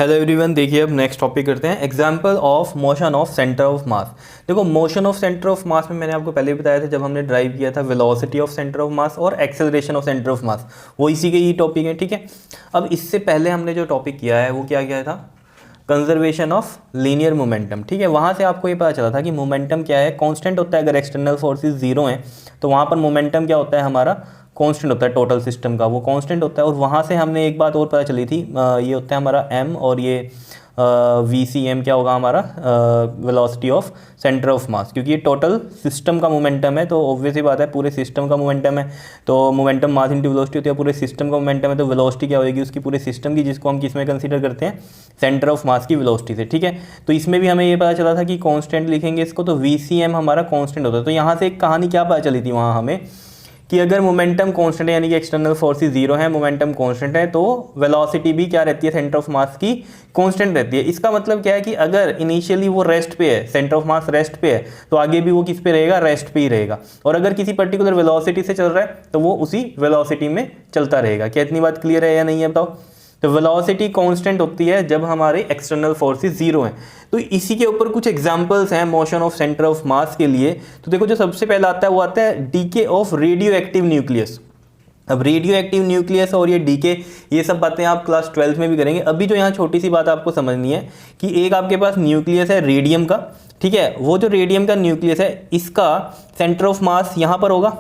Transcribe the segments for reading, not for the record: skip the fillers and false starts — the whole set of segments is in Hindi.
हेलो एवरीवन, देखिए अब नेक्स्ट टॉपिक करते हैं example of motion of centre of mass. देखो motion of centre of mass में मैंने आपको पहले बताया था जब हमने ड्राइव किया था velocity of centre of mass और acceleration of centre of mass, वो इसी के ही टॉपिक है। ठीक है, अब इससे पहले हमने जो टॉपिक किया है वो क्या किया था, कंजर्वेशन ऑफ लीनियर मोमेंटम। ठीक है, वहाँ से आपको ये पता चला था कि मोमेंटम क्या है, कांस्टेंट होता है। अगर एक्सटर्नल फोर्सेस जीरो हैं तो वहाँ पर मोमेंटम क्या होता है, हमारा कांस्टेंट होता है, टोटल सिस्टम का वो कांस्टेंट होता है। और वहाँ से हमने एक बात और पता चली थी, ये होता है हमारा m और ये VCM क्या होगा हमारा वेलोसिटी ऑफ सेंटर ऑफ मास, क्योंकि ये टोटल सिस्टम का मोमेंटम है। तो ऑब्वियस ही बात है, पूरे सिस्टम का मोमेंटम है तो मोमेंटम मास इंटू वेलोसिटी होती है, पूरे सिस्टम का मोमेंटम है तो वेलोसिटी क्या होगी उसकी पूरे सिस्टम की, जिसको हम किस में कंसीडर करते हैं, सेंटर ऑफ मास की वेलोसिटी से। ठीक है, तो इसमें भी हमें ये पता चला था कि कांस्टेंट लिखेंगे इसको तो VCM हमारा कांस्टेंट होता है। तो यहाँ से एक कहानी क्या पता चली थी वहाँ हमें कि अगर मोमेंटम कांस्टेंट है यानी कि एक्सटर्नल फोर्सेस जीरो है, मोमेंटम कांस्टेंट है, तो वेलोसिटी भी क्या रहती है, सेंटर ऑफ मास की कांस्टेंट रहती है। इसका मतलब क्या है कि अगर इनिशियली वो रेस्ट पे है, सेंटर ऑफ मास रेस्ट पे है, तो आगे भी वो किस पे रहेगा, रेस्ट पे ही रहेगा। और अगर किसी पर्टिकुलर वेलोसिटी से चल रहा है तो वो उसी वेलोसिटी में चलता रहेगा। क्या इतनी बात क्लियर है या नहीं है बताओ। तो वेलोसिटी कांस्टेंट होती है जब हमारे एक्सटर्नल फोर्सेस जीरो हैं। तो इसी के ऊपर कुछ एग्जांपल्स हैं मोशन ऑफ सेंटर ऑफ मास के लिए। तो देखो जो सबसे पहला आता है वो आता है DK of radio active nucleus. अब रेडियो एक्टिव न्यूक्लियस और ये डीके, ये सब बातें आप क्लास 12 में भी करेंगे। अभी जो यहाँ छोटी सी बात आपको समझनी है कि एक आपके पास न्यूक्लियस है रेडियम का। ठीक है, वो जो रेडियम का न्यूक्लियस है इसका सेंटर ऑफ मास यहाँ पर होगा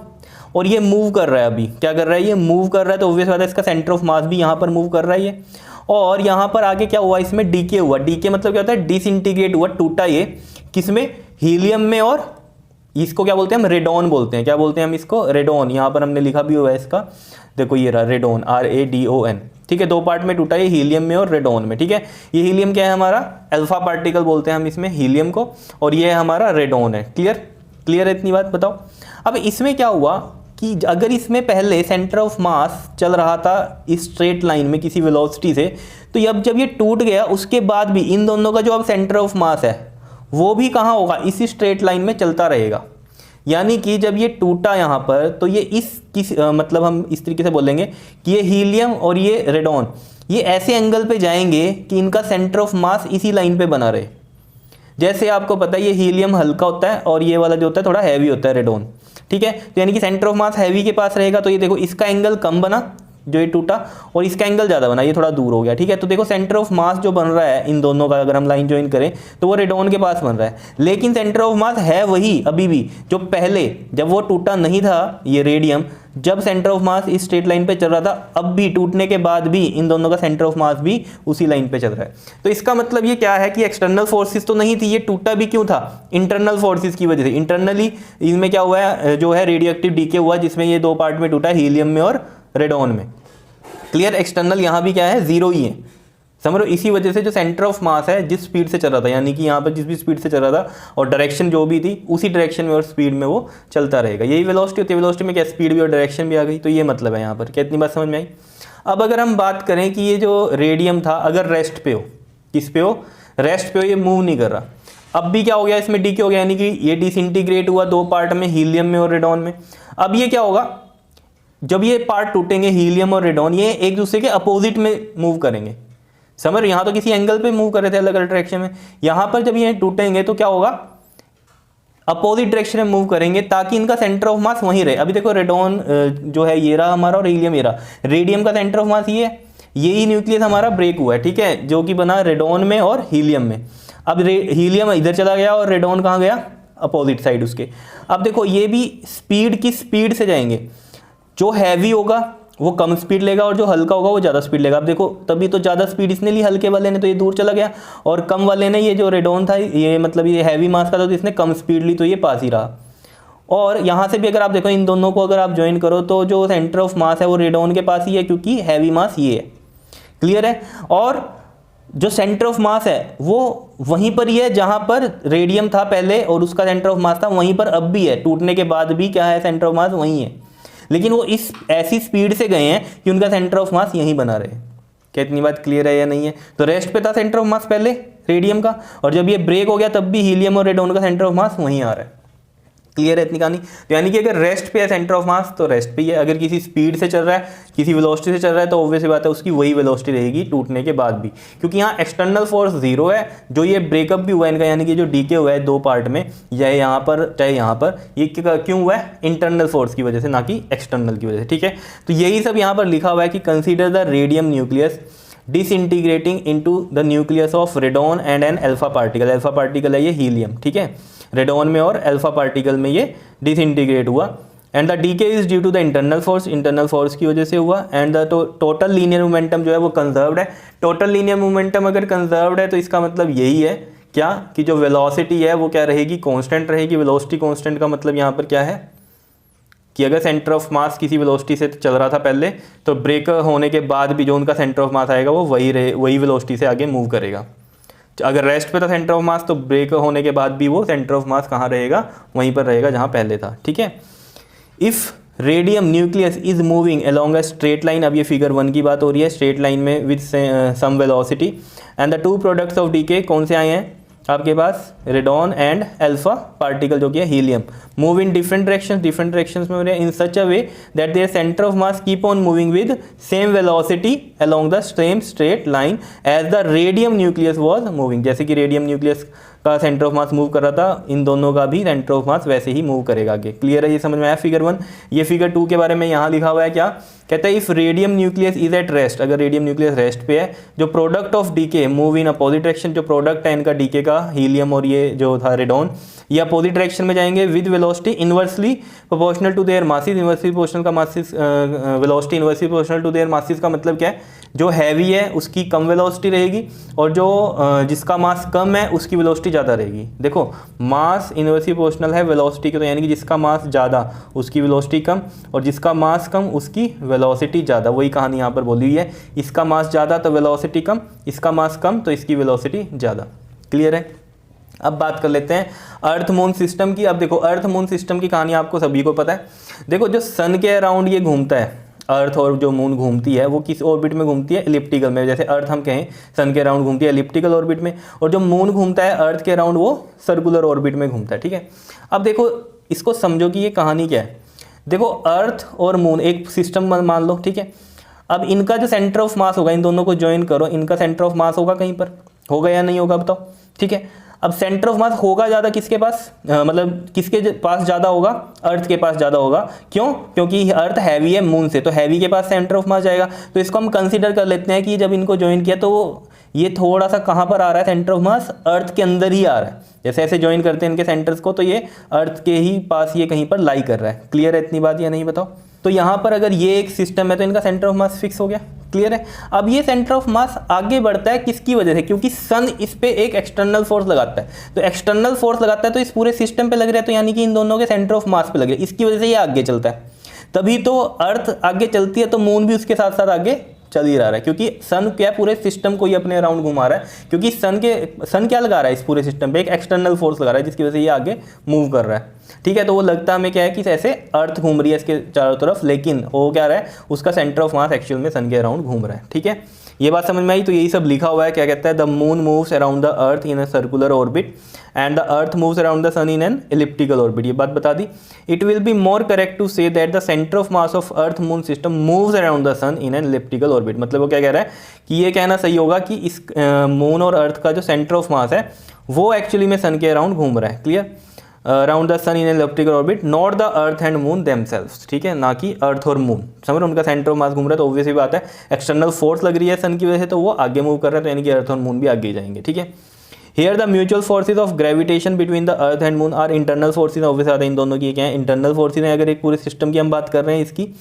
और ये मूव कर रहा है। अभी क्या कर रहा है, ये मूव कर रहा है, तो ऑब्वियस बात है इसका सेंटर ऑफ मास भी यहाँ पर मूव कर रहा है ये। और यहाँ पर आगे क्या हुआ, इसमें डीके हुआ। डीके मतलब क्या होता है, डिसइंटीग्रेट हुआ, टूटा ये किसमें, हीलियम में। और इसको क्या बोलते हैं हम, रेडॉन बोलते हैं। क्या बोलते हैं हम इसको, रेडॉन। यहाँ पर हमने लिखा भी हुआ है इसका, देखो ये रहा रेडॉन, RADON। ठीक है, दो पार्ट में टूटा ये, हीलियम में और रेडॉन में। ठीक है, ये हीलियम क्या है हमारा, अल्फा पार्टिकल बोलते हैं हम इसमें हीलियम को, और ये हमारा रेडॉन है। क्लियर है इतनी बात, बताओ। अब इसमें क्या हुआ कि अगर इसमें पहले सेंटर ऑफ मास चल रहा था इस स्ट्रेट लाइन में किसी वेलोसिटी से, तो अब जब ये टूट गया उसके बाद भी इन दोनों का जो अब सेंटर ऑफ मास है वो भी कहाँ होगा, इसी स्ट्रेट लाइन में चलता रहेगा। यानी कि जब ये टूटा यहाँ पर तो ये मतलब हम इस तरीके से बोलेंगे कि ये हीलियम और ये रेडॉन ये ऐसे एंगल पे जाएंगे कि इनका सेंटर ऑफ मास इसी लाइन पे बना रहे। जैसे आपको पता है ये हीलियम हल्का होता है और ये वाला जो होता है थोड़ा हैवी होता है, रेडॉन। ठीक है, तो यानी कि सेंटर ऑफ मास हैवी के पास रहेगा, तो ये देखो इसका एंगल कम बना जो ये टूटा, और इसका एंगल ज़्यादा बना, ये थोड़ा दूर हो गया। ठीक है, तो देखो सेंटर ऑफ मास जो बन रहा है इन दोनों का, अगर हम लाइन ज्वाइन करें तो वो रेडॉन के पास बन रहा है, लेकिन सेंटर ऑफ मास है वही अभी भी जो पहले जब वो टूटा नहीं था ये रेडियम, जब सेंटर ऑफ मास इस स्ट्रेट लाइन पे चल रहा था, अब भी टूटने के बाद भी इन दोनों का सेंटर ऑफ मास भी उसी लाइन पे चल रहा है। तो इसका मतलब ये क्या है कि एक्सटर्नल फोर्सेस तो नहीं थी, ये टूटा भी क्यों था, इंटरनल फोर्सेस की वजह से। इंटरनली इसमें क्या हुआ है, जो है रेडियो एक्टिव डीके हुआ, जिसमें ये दो पार्ट में टूटा, हीलियम में और रेडॉन में। क्लियर, एक्सटर्नल यहाँ भी क्या है, जीरो ही है, समझो। इसी वजह से जो सेंटर ऑफ मास है जिस स्पीड से चल रहा था, यानी कि यहाँ पर जिस भी स्पीड से चल रहा था और डायरेक्शन जो भी थी उसी डायरेक्शन में और स्पीड में वो चलता रहेगा। यही वेलोसिटी होती है। वेलोसिटी में क्या, स्पीड भी और डायरेक्शन भी आ गई। तो ये मतलब है यहाँ पर। क्या इतनी बात समझ में आई। अब अगर हम बात करें कि ये जो रेडियम था अगर रेस्ट पे हो, किस पे हो, रेस्ट पे हो, ये मूव नहीं कर रहा, अब भी क्या हो गया, इसमें डीके हो गया, यानी कि ये डिसइंटीग्रेट हुआ दो पार्ट में, हीलियम में और रेडॉन में। अब ये क्या होगा, जब ये पार्ट टूटेंगे हीलियम और रेडॉन, ये एक दूसरे के अपोजिट में मूव करेंगे। समझ, यहाँ तो किसी एंगल पे मूव कर रहे थे अलग अलग डायरेक्शन में, यहाँ पर जब ये टूटेंगे तो क्या होगा, अपोजिट डायरेक्शन में मूव करेंगे ताकि इनका सेंटर ऑफ मास वहीं रहे। अभी देखो रेडॉन जो है ये रहा हमारा और हीलियम ये रहा, रेडियम का सेंटर ऑफ मास ये है, यही न्यूक्लियस हमारा ब्रेक हुआ है। ठीक है, जो कि बना रेडॉन में और हीलियम में। अब हीलियम इधर चला गया और रेडॉन कहाँ गया, अपोजिट साइड उसके। अब देखो ये भी स्पीड की स्पीड से जाएंगे, जो हैवी होगा वो कम स्पीड लेगा और जो हल्का होगा वो ज़्यादा स्पीड लेगा। अब देखो तभी तो ज़्यादा स्पीड इसने ली हल्के वाले ने, तो ये दूर चला गया, और कम वाले ने, ये जो रेडॉन था ये मतलब ये हैवी मास का था, तो इसने कम स्पीड ली तो ये पास ही रहा। और यहाँ से भी अगर आप देखो इन दोनों को अगर आप ज्वाइन करो तो जो सेंटर ऑफ मास है वो रेडॉन के पास ही है, क्योंकि हैवी मास ये है। क्लियर है, और जो सेंटर ऑफ मास है वो वहीं पर ही है जहाँ पर रेडियम था पहले और उसका सेंटर ऑफ मास था वहीं पर अब भी है, टूटने के बाद भी क्या है, सेंटर ऑफ मास वहीं है, लेकिन वो इस ऐसी स्पीड से गए हैं कि उनका सेंटर ऑफ मास यहीं बना रहे। क्या इतनी बात क्लियर है या नहीं है। तो रेस्ट पे था सेंटर ऑफ मास पहले रेडियम का, और जब ये ब्रेक हो गया तब भी हीलियम और रेडॉन का सेंटर ऑफ मास वहीं आ रहा है। क्लियर है इतनी कहानी। तो यानी कि अगर रेस्ट पे है सेंटर ऑफ मास तो रेस्ट पे ही है, अगर किसी स्पीड से चल रहा है, किसी वेलोसिटी से चल रहा है, तो ऑब्वियस बात है उसकी वही वेलोसिटी रहेगी टूटने के बाद भी, क्योंकि यहाँ एक्सटर्नल फोर्स जीरो है। जो ये ब्रेकअप भी हुआ है इनका, यानी कि जो डीके हुआ है दो पार्ट में, या यहाँ पर चाहे यहाँ पर, ये क्यों हुआ है? इंटरनल फोर्स की वजह से, ना कि एक्सटर्नल की वजह से। ठीक है, तो यही सब यहाँ पर लिखा हुआ है कि consider the radium nucleus disintegrating into the nucleus of radon and an alpha particle. Alpha particle है ये हीलियम। ठीक है, रेडॉन में और अल्फा पार्टिकल में ये डिसइंटीग्रेट हुआ। And the decay is due to the internal force, internal force की वजह से हुआ। And the total linear momentum जो है वो कंजर्व्ड है। टोटल लीनियर मोमेंटम अगर कंजर्व्ड है तो इसका मतलब यही है क्या कि जो वेलोसिटी है वो क्या रहेगी? कांस्टेंट रहेगी। वेलोसिटी कांस्टेंट का मतलब यहाँ पर क्या है कि अगर सेंटर ऑफ मास किसी वेलोसिटी से चल रहा था पहले, तो ब्रेक होने के बाद भी जो उनका सेंटर ऑफ मास आएगा वो वही वेलोसिटी से आगे मूव करेगा। अगर रेस्ट पे था सेंटर ऑफ मास, तो ब्रेक होने के बाद भी वो सेंटर ऑफ मास कहाँ रहेगा? वहीं पर रहेगा जहाँ पहले था। ठीक है, if radium nucleus is moving along a straight line, अब ये फिगर 1 की बात हो रही है, स्ट्रेट लाइन में with some velocity, and the two products of decay कौन से आए हैं आपके पास? रेडॉन एंड अल्फा पार्टिकल जो कि है helium, move in different directions में हो रहे हैं in such a way that their centre of mass keep on moving with same velocity along the same straight line as the radium nucleus was moving. जैसे कि रेडियम न्यूक्लियस का सेंटर ऑफ मास मूव कर रहा था, इन दोनों का भी सेंटर ऑफ मास वैसे ही मूव करेगा आगे। क्लियर है, ये समझ में आया फिगर 1। ये फिगर 2 के बारे में यहाँ लिखा हुआ है क्या? कहता है if radium nucleus is at rest, अगर रेडियम न्यूक्लियस रेस्ट पे है, जो product of decay move in opposite direction, जो प्रोडक्ट है इनका डीके का, हीलियम और ये जो था रेडॉन, ये अपोजिट डायरेक्शन में जाएंगे with velocity inversely proportional to their masses. Inversely proportional का masses, velocity inversely proportional to their masses का मतलब क्या है? जो हैवी है उसकी कम वेलोसिटी रहेगी, और जो जिसका मास कम है उसकी वेलोसिटी ज़्यादा रहेगी। देखो, मास इनवर्सली प्रोपोर्शनल है वेलोसिटी के, तो यानी कि जिसका मास ज़्यादा उसकी वेलोसिटी कम, और जिसका मास कम उसकी वेलोसिटी ज़्यादा। वही कहानी यहाँ पर बोली हुई है, इसका मास ज़्यादा तो वेलोसिटी कम, इसका मास कम तो इसकी वेलोसिटी ज़्यादा। क्लियर है। अब बात कर लेते हैं अर्थ मून सिस्टम की। अब देखो, अर्थ मून सिस्टम की कहानी आपको सभी को पता है। देखो, जो सन के अराउंड ये घूमता है अर्थ, और जो मून घूमती है वो किस ऑर्बिट में घूमती है? एलिप्टिकल में। जैसे अर्थ हम कहें सन के अराउंड घूमती है एलिप्टिकल ऑर्बिट में, और जो मून घूमता है अर्थ के अराउंड वो सर्कुलर ऑर्बिट में घूमता है। ठीक है, अब देखो इसको समझो कि ये कहानी क्या है। देखो, अर्थ और मून एक सिस्टम मान लो। ठीक है, अब इनका जो सेंटर ऑफ मास होगा, इन दोनों को ज्वाइन करो, इनका सेंटर ऑफ मास होगा कहीं पर, होगा या नहीं होगा बताओ? ठीक है, अब सेंटर ऑफ मास होगा ज़्यादा किसके पास? मतलब किसके पास ज़्यादा होगा? अर्थ के पास ज़्यादा होगा। क्यों? क्योंकि अर्थ हैवी है मून से, तो हैवी के पास सेंटर ऑफ मास जाएगा। तो इसको हम कंसीडर कर लेते हैं कि जब इनको ज्वाइन किया तो ये थोड़ा सा कहाँ पर आ रहा है? सेंटर ऑफ मास अर्थ के अंदर ही आ रहा है। जैसे ऐसे ज्वाइन करते हैं इनके सेंटर्स को, तो ये अर्थ के ही पास ये कहीं पर लाई कर रहा है। क्लियर है इतनी बात या नहीं बताओ? तो यहाँ पर अगर ये एक सिस्टम है तो इनका सेंटर ऑफ मास फिक्स हो गया। क्लियर है। अब ये सेंटर ऑफ मास आगे बढ़ता है किसकी वजह से? क्योंकि सन इस पे एक एक्सटर्नल फोर्स लगाता है, तो एक्सटर्नल फोर्स लगाता है तो इस पूरे सिस्टम पे लग रहा है, तो यानी कि इन दोनों के सेंटर ऑफ मास पे लग रहा है, इसकी वजह से ये आगे चलता है। तभी तो अर्थ आगे चलती है तो मून भी उसके साथ साथ आगे चल ही रहा है, क्योंकि सन क्या पूरे सिस्टम को ही अपने अराउंड घुमा रहा है। क्योंकि सन क्या लगा रहा है इस पूरे सिस्टम पे? एक एक्सटर्नल फोर्स लगा रहा है जिसकी वजह से ये आगे मूव कर रहा है। ठीक है, तो वो लगता हमें क्या है कि ऐसे अर्थ घूम रही है इसके चारों तरफ, लेकिन वो क्या रहा है, उसका सेंटर ऑफ मास एक्चुअल में सन के अराउंड घूम रहा है। ठीक है, ये बात समझ में आई? तो यही सब लिखा हुआ है। क्या कहता है? The moon moves around the earth in a circular orbit and the earth moves around the sun in an elliptical orbit. ये बात बता दी। It will be more correct to say that the centre of mass of earth moon system moves around the sun in an elliptical orbit. मतलब वो क्या कह रहा है कि ये कहना सही होगा कि इस मून और अर्थ का जो सेंटर ऑफ मास है वो एक्चुअली में सन के अराउंड घूम रहा है। Clear? Around the sun in elliptical orbit, not the earth and moon themselves. ठीक है, ना कि अर्थ और मून। समझ रहे? उनका सेंटर ऑफ मास घूम रहा है, तो ऑब्वियस ही बात है एक्सटर्नल फोर्स लग रही है सन की वजह से, तो वो आगे मूव कर रहा है, तो यानी कि अर्थ और मून भी आगे जाएंगे। ठीक है, here the mutual forces of gravitation between the earth and moon are internal forces. Obvious आते हैं इन दोनों की क्या है? इंटरनल फोर्सेज हैं। अगर एक पूरे सिस्टम की हम बात कर रहे हैं इसकी,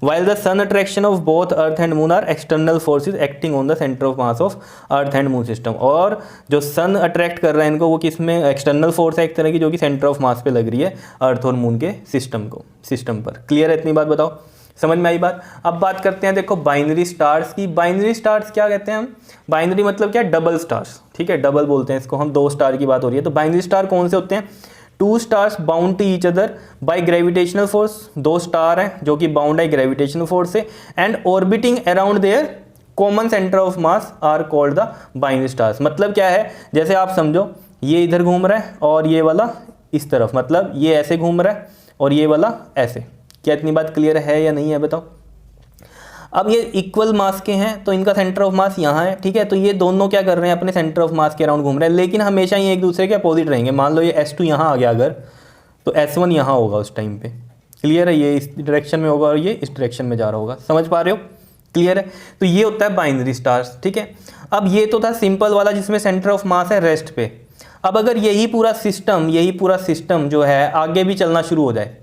while the sun attraction of both earth and moon are external forces acting on the center of mass of earth and moon system। और जो सन अट्रैक्ट कर रहा है इनको, वो किस में? एक्सटर्नल फोर्स है एक तरह की, जो कि सेंटर ऑफ मास पे लग रही है अर्थ और मून के सिस्टम पर। क्लियर है इतनी बात? बताओ, समझ में आई बात? अब बात करते हैं देखो बाइनरी स्टार्स की। बाइनरी स्टार्स क्या कहते हैं हम? बाइनरी मतलब क्या? Double stars. ठीक है, डबल बोलते हैं इसको हम, दो स्टार की बात हो रही है। तो बाइनरी स्टार कौन से होते हैं? Two stars bound to each other by gravitational force. दो स्टार हैं जो कि बाउंड है ग्रेविटेशनल फोर्स से, and orbiting around their common centre of mass are called the binary stars. मतलब क्या है? जैसे आप समझो ये इधर घूम रहा है और ये वाला इस तरफ, मतलब ये ऐसे घूम रहा है और ये वाला ऐसे। क्या इतनी बात क्लियर है या नहीं है बताओ। अब ये इक्वल मास के हैं तो इनका सेंटर ऑफ मास यहाँ है, ठीक है। तो ये दोनों क्या कर रहे हैं, अपने सेंटर ऑफ मास के अराउंड घूम रहे हैं, लेकिन हमेशा ये एक दूसरे के अपोजिट रहेंगे। मान लो ये S2 यहाँ आ गया अगर, तो S1 यहाँ होगा उस टाइम पे। क्लियर है, ये इस डायरेक्शन में होगा और ये इस डायरेक्शन में जा रहा होगा। समझ पा रहे हो, क्लियर है। तो ये होता है बाइनरी स्टार्स, ठीक है। अब ये तो था सिंपल वाला जिसमें सेंटर ऑफ मास है रेस्ट पे। अब अगर यही पूरा सिस्टम जो है आगे भी चलना शुरू हो जाए,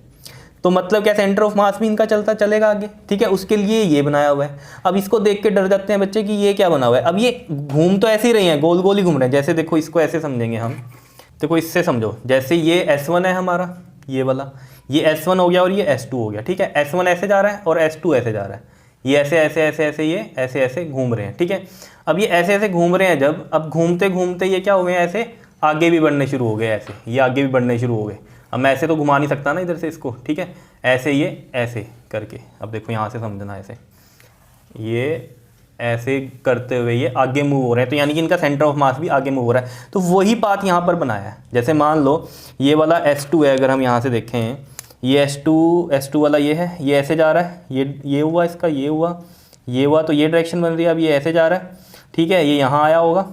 तो मतलब क्या, सेंटर ऑफ मास भी इनका चलेगा आगे, ठीक है। उसके लिए ये बनाया हुआ है। अब इसको देख के डर जाते हैं बच्चे कि ये क्या बना हुआ है। अब ये घूम तो ऐसे ही रहे हैं, गोल गोल ही घूम रहे हैं। जैसे देखो, इसको ऐसे समझेंगे हम, देखो इससे समझो, जैसे ये S1 है हमारा, ये वाला, ये S1 हो गया और ये S2 हो गया, ठीक है। S1 ऐसे जा रहा है और S2 ऐसे जा रहा है। ये ऐसे ऐसे ऐसे ऐसे ये ऐसे ऐसे घूम रहे हैं, ठीक है। अब ये ऐसे ऐसे घूम रहे हैं जब, अब घूमते घूमते ये क्या हो गए, ऐसे आगे भी बढ़ने शुरू हो गए, ऐसे ये आगे भी बढ़ने शुरू हो गए। अब मैं ऐसे तो घुमा नहीं सकता ना इधर से इसको, ठीक है। ऐसे ये ऐसे करके, अब देखो यहाँ से समझना, ऐसे ये ऐसे करते हुए ये आगे मूव हो रहे हैं, तो यानी कि इनका सेंटर ऑफ मास भी आगे मूव हो रहा है। तो वही पाथ यहाँ पर बनाया है। जैसे मान लो ये वाला S2 है, अगर हम यहाँ से देखें, ये S2 वाला ये है, ये ऐसे जा रहा है, ये हुआ इसका, ये हुआ, तो ये डायरेक्शन बन रही है। अब ये ऐसे जा रहा है, ठीक है। ये यहाँ आया होगा,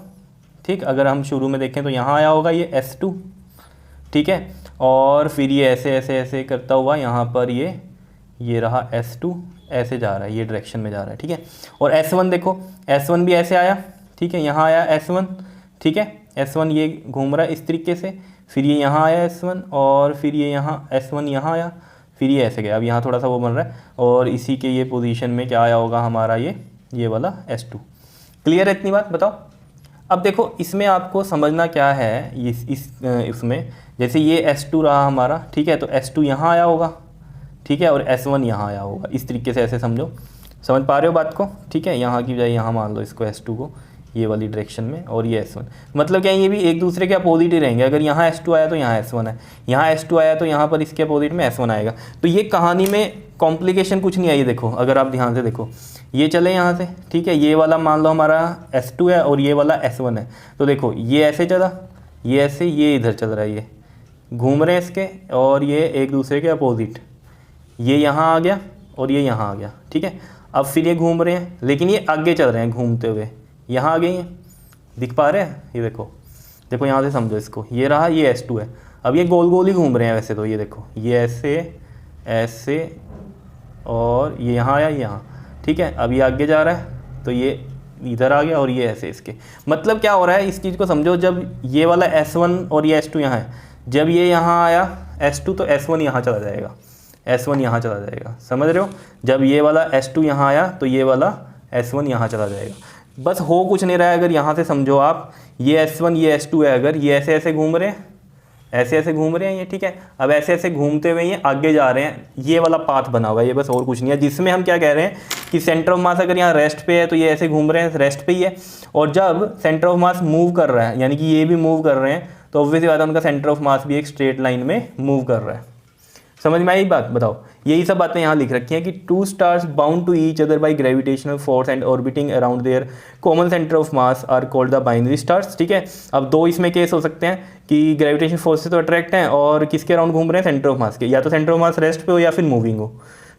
ठीक, अगर हम शुरू में देखें तो यहाँ आया होगा ये S2, ठीक है। और फिर ये ऐसे ऐसे ऐसे करता हुआ यहाँ पर ये रहा S2, ऐसे जा रहा है, ये डायरेक्शन में जा रहा है, ठीक है। और S1 देखो, S1 भी ऐसे आया, ठीक है, यहाँ आया S1, ठीक है। S1 ये घूम रहा है इस तरीके से, फिर ये यहाँ आया S1, और फिर ये यहाँ S1 यहाँ आया, फिर ये ऐसे गया। अब यहाँ थोड़ा सा वो बन रहा है, और इसी के ये पोजीशन में क्या आया होगा हमारा, ये वाला S2। क्लियर है इतनी बात, बताओ। अब देखो इसमें आपको समझना क्या है, इसमें जैसे ये S2 रहा हमारा, ठीक है। तो S2 यहाँ आया होगा, ठीक है, और S1 यहाँ आया होगा, इस तरीके से ऐसे समझो। समझ पा रहे हो बात को, ठीक है। यहाँ की बजाय यहाँ मान लो इसको S2 को, ये वाली डायरेक्शन में, और ये S1, मतलब क्या, ये भी एक दूसरे के अपोजिट ही रहेंगे। अगर यहाँ S2 आया तो यहाँ S1 है, यहाँ S2 आया तो यहाँ पर इसके अपोजिट में S1 आएगा। तो ये कहानी में कॉम्प्लिकेशन कुछ नहीं आई। देखो अगर आप ध्यान से देखो, ये चले यहाँ से, ठीक है, ये वाला मान लो हमारा S2 है और ये वाला S1 है। तो देखो ये ऐसे चला, ये ऐसे, ये इधर चल रहा है, ये घूम रहे हैं इसके, और ये एक दूसरे के अपोजिट, ये यहाँ आ गया और ये यहाँ आ गया, ठीक है। अब फिर ये घूम रहे हैं, लेकिन ये आगे चल रहे हैं घूमते हुए, यहाँ आ गए हैं, दिख पा रहे हैं, ये देखो यहाँ से समझो इसको, ये रहा, ये S2 है। अब ये गोल गोल ही घूम रहे हैं वैसे तो, ये देखो ये ऐसे ऐसे, और ये यहाँ आया, यहाँ, ठीक है। अब ये आगे जा रहा है, तो ये इधर आ गया, और ये ऐसे इसके, मतलब क्या हो रहा है, इस चीज़ को समझो। जब ये वाला S1 और ये S2 यहाँ है, जब ये यहाँ आया S2, तो S1 यहाँ चला जाएगा, S1 यहाँ चला जाएगा, समझ रहे हो। जब ये वाला S2 यहाँ आया तो ये वाला S1 यहाँ चला जाएगा। बस हो कुछ नहीं रहा है, अगर यहाँ से समझो आप, ये S1 ये S2 है, अगर ये ऐसे ऐसे घूम रहे हैं, ऐसे ऐसे घूम रहे हैं ये, ठीक है। अब ऐसे ऐसे घूमते हुए ये आगे जा रहे हैं, ये वाला पाथ बना हुआ है, ये बस और कुछ नहीं है। जिसमें हम क्या कह रहे हैं कि सेंटर ऑफ मास अगर यहाँ रेस्ट पे है तो ये ऐसे घूम रहे हैं, रेस्ट पे ही है। और जब सेंटर ऑफ मास मूव कर रहा है, यानी कि ये भी मूव कर रहे हैं, तो ऑब्वियसली बात है उनका सेंटर ऑफ मास भी एक स्ट्रेट लाइन में मूव कर रहा है। समझ में आई बात, बताओ। यही सब बातें यहाँ लिख रखी हैं कि two stars bound to each other by gravitational force and orbiting around their common centre of mass are called the binary stars, ठीक है। अब दो इसमें केस हो सकते हैं कि ग्रेविटेशन फोर्स से तो अट्रैक्ट हैं और किसके अराउंड घूम रहे हैं, सेंटर ऑफ मास के। या तो सेंटर ऑफ मास रेस्ट पे हो या फिर मूविंग हो।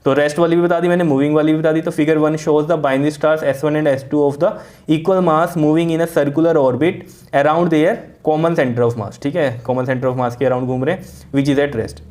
तो रेस्ट वाली भी बता दी मैंने, मूविंग वाली भी बता दी। तो figure 1 shows the binary stars S1 and S2 of the equal mass moving in a circular orbit around their common centre of मास, ठीक है। कॉमन सेंटर ऑफ मास के अराउंड घूम रहे हैं, विच इज एट रेस्ट।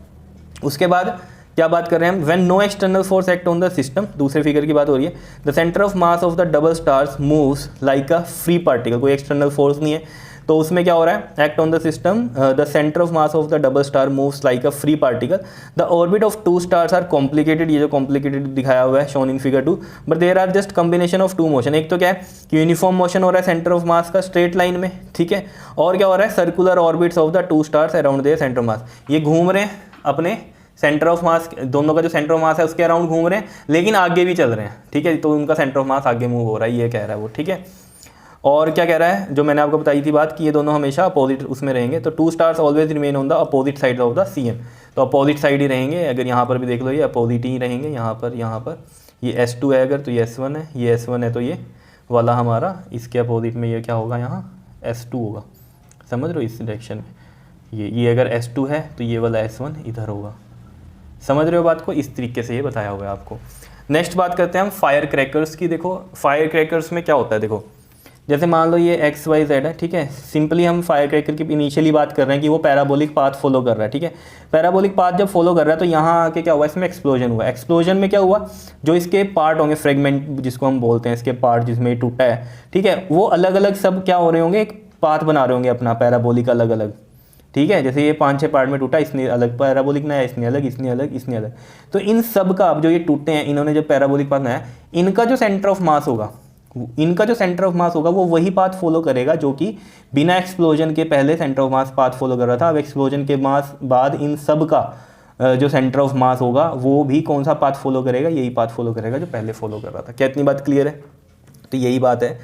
उसके बाद क्या बात कर रहे हैं हम, when no external force act on the system, दूसरे फिगर की बात हो रही है। The centre of mass of the double stars moves like a free particle, कोई एक्सटर्नल फोर्स नहीं है, तो उसमें क्या हो रहा है, act on the system, the centre of mass of the double star moves like a free particle. The orbit of two stars are complicated, ये जो कॉम्प्लिकेटेड दिखाया हुआ है shown in figure 2, but there are just combination of two motion. एक तो क्या है कि यूनिफॉर्म मोशन हो रहा है सेंटर ऑफ मास का स्ट्रेट लाइन में, ठीक है। और क्या हो रहा है, circular orbits of the two stars around their centre of mass, ये घूम रहे हैं अपने सेंटर ऑफ मास, दोनों का जो सेंटर ऑफ मास है उसके अराउंड घूम रहे हैं, लेकिन आगे भी चल रहे हैं, ठीक है। तो उनका सेंटर ऑफ मास आगे मूव हो रहा है, ये कह रहा है वो, ठीक है। और क्या कह रहा है, जो मैंने आपको बताई थी बात कि ये दोनों हमेशा अपोजिट उसमें रहेंगे। तो two stars always remain on the opposite side of the CM, तो अपोजिट साइड ही रहेंगे। अगर यहाँ पर भी देख लो ये अपोजिट ही रहेंगे, यहाँ पर ये S2 है अगर, तो ये S1 है, ये S1 है तो ये वाला हमारा इसके अपोजिट में ये क्या होगा, यहाँ S2 होगा, समझ रहे हो, इस डायरेक्शन में ये अगर S2 है तो ये वाला S1 इधर होगा। समझ रहे हो बात को? इस तरीके से ये बताया हुआ है आपको। नेक्स्ट बात करते हैं हम फायर क्रैकर्स की। देखो फायर क्रैकर्स में क्या होता है, देखो जैसे मान लो ये XYZ है, ठीक है। सिंपली हम फायर क्रैकर की इनिशियली बात कर रहे हैं कि वो पैराबोलिक पाथ फॉलो कर रहा है, ठीक है। पैराबोलिक पाथ जब फॉलो कर रहा है तो यहाँ आके क्या हुआ, इसमें एक्सप्लोजन हुआ। एक्सप्लोजन में क्या हुआ, जो इसके पार्ट होंगे, फ्रेगमेंट जिसको हम बोलते हैं, इसके पार्ट जिसमें टूटा है, ठीक है, वो अलग अलग सब क्या हो रहे होंगे, एक पाथ बना रहे होंगे अपना पैराबोलिक अलग अलग, ठीक है। जैसे ये 5-6 पार्ट में टूटा, इसने अलग पैराबोलिक बनाया, इसने अलग, इसने अलग, इसने अलग। तो इन सब का अब जो ये टूटे हैं, इन्होंने जो पैराबोलिक पाथ बनाया, इनका जो सेंटर ऑफ मास होगा, वो वही पाथ फॉलो करेगा जो कि बिना एक्सप्लोजन के पहले centre of mass path follow कर रहा था। अब एक्सप्लोजन के मास बाद इन सब का जो सेंटर ऑफ मास होगा वो भी कौन सा पाथ फॉलो करेगा, यही पाथ फॉलो करेगा जो पहले फॉलो कर रहा था। क्या इतनी बात क्लियर है? तो यही बात है।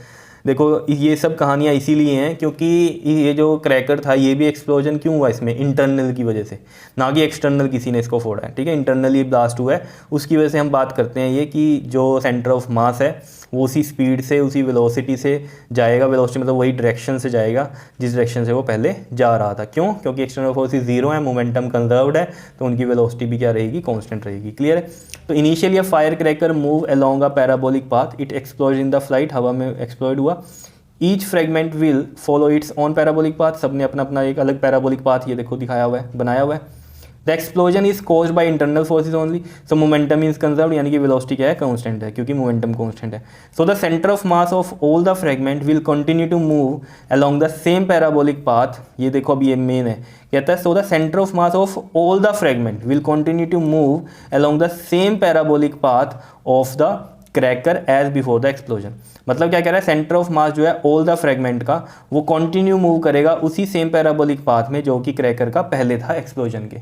देखो ये सब कहानियाँ इसीलिए हैं क्योंकि ये जो क्रैकर था ये भी एक्सप्लोजन क्यों हुआ इसमें, इंटरनल की वजह से, ना कि एक्सटर्नल किसी ने इसको फोड़ा है, ठीक है। इंटरनली ब्लास्ट हुआ है, उसकी वजह से हम बात करते हैं ये कि जो सेंटर ऑफ मास है वो उसी स्पीड से, उसी वेलोसिटी से जाएगा। वेलोसिटी मतलब वही डायरेक्शन से जाएगा जिस डायरेक्शन से वो पहले जा रहा था। क्यों? क्योंकि एक्सटर्नल फोर्सेस जीरो है, मोमेंटम कंजर्व्ड है, तो उनकी वेलोसिटी भी क्या रहेगी, कांस्टेंट रहेगी। क्लियर है? तो initially a fire cracker move along a parabolic path, it explode in the flight, हवा में एक्सप्लोड हुआ। Each fragment will follow it's on parabolic path, सबने अपना अपना एक अलग पैराबोलिक पाथ ये देखो दिखाया हुआ है, बनाया हुआ है। The explosion is caused by internal forces only, so momentum is conserved, यानी कि वेलोसिटी क्या है, कांस्टेंट है, क्योंकि मोमेंटम कांस्टेंट है। So the centre of mass of all the fragment will continue to move along the same parabolic path. ये देखो अब ये मेन है, कहता है so the centre of mass of all the fragment will continue to move along the same parabolic path of the cracker as before the explosion. मतलब क्या कह रहा है, सेंटर ऑफ मास जो है ऑल द फ्रेगमेंट का वो कंटिन्यू मूव करेगा उसी सेम पैराबोलिक पाथ में जो कि क्रैकर का पहले था एक्सप्लोजन के।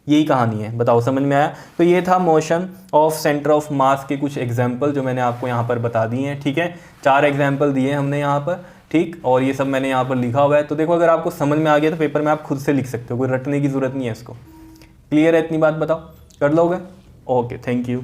यही कहानी है, बताओ समझ में आया? तो ये था मोशन ऑफ सेंटर ऑफ मास के कुछ एग्जाम्पल जो मैंने आपको यहाँ पर बता दिए हैं, ठीक है। 4 एग्जाम्पल दिए हमने यहाँ पर, ठीक, और ये सब मैंने यहाँ पर लिखा हुआ है। तो देखो अगर आपको समझ में आ गया तो पेपर में आप खुद से लिख सकते हो, कोई रटने की जरूरत नहीं है इसको। क्लियर है इतनी बात? बताओ कर लोगे? Okay, thank you.